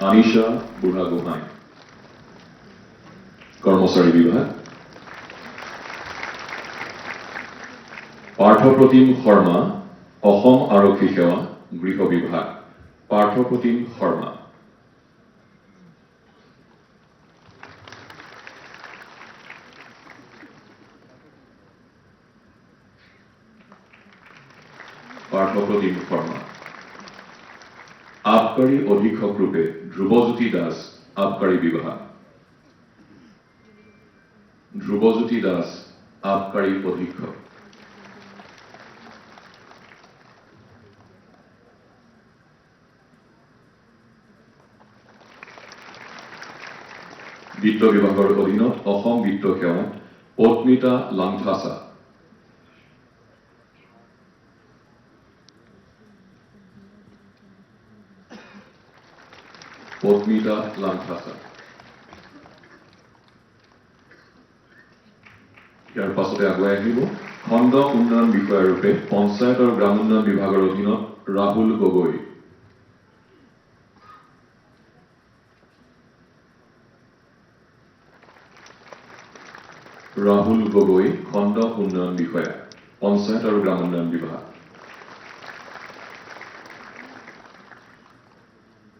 আনিশা বুঢ়াগোহাঁই, কৰ্মচাৰী বিভাগ। পাৰ্থপ্ৰতিম শৰ্মা, অসম আৰক্ষী সেৱা, গৃহ বিভাগ। পাৰ্থপ্ৰতিম শৰ্মা। পাৰ্থপ্ৰতিম শৰ্মা। আবকাৰী অধীক্ষক ৰূপে ধ্ৰুৱজ্যোতি দাস, আবকাৰী বিভাগ। ধ্ৰুৱজ্যোতি দাস, আবকাৰী অধীক্ষক। বিত্ত বিভাগৰ অধীনত অসম বিত্ত সেৱা, পত্নীতা লাংথাছা। পত্নীতা লাংথাছা। ইয়াৰ পাছতে আগুৱাই আহিব খণ্ড উন্নয়ন বিষয়াৰূপে পঞ্চায়ত আৰু গ্ৰাম উন্নয়ন বিভাগৰ অধীনত ৰাহুল গগৈ। ৰাহুল গগৈ, খণ্ড উন্নয়ন বিষয়া, পঞ্চায়ত আৰু গ্ৰাম উন্নয়ন বিভাগ।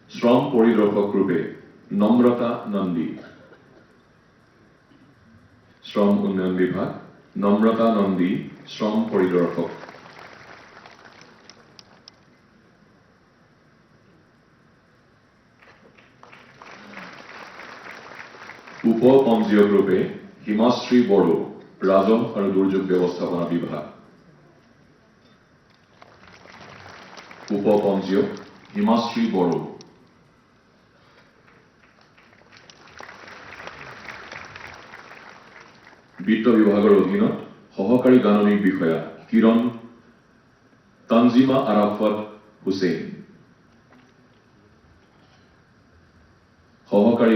শ্ৰম পৰিদৰ্শক ৰূপে নম্ৰতা নন্দী। শ্ৰম উন্নয়ন বিভাগ, নম্ৰতা নন্দী, শ্ৰম পৰিদৰ্শক। উপ পঞ্জীয়ক ৰূপে হিমাশ্ৰী বড়ো, ৰাজহ আৰু দুৰ্যোগ ব্যৱস্থাপনা বিভাগ। উপ পঞ্জীয়ক হিমাশ্ৰী বড়ো। বিত্ত বিভাগৰ অধীনত সহকাৰী গাণনিক বিষয়া কিৰণ তানজিমা আৰাফাত হুছেইন। সহকাৰী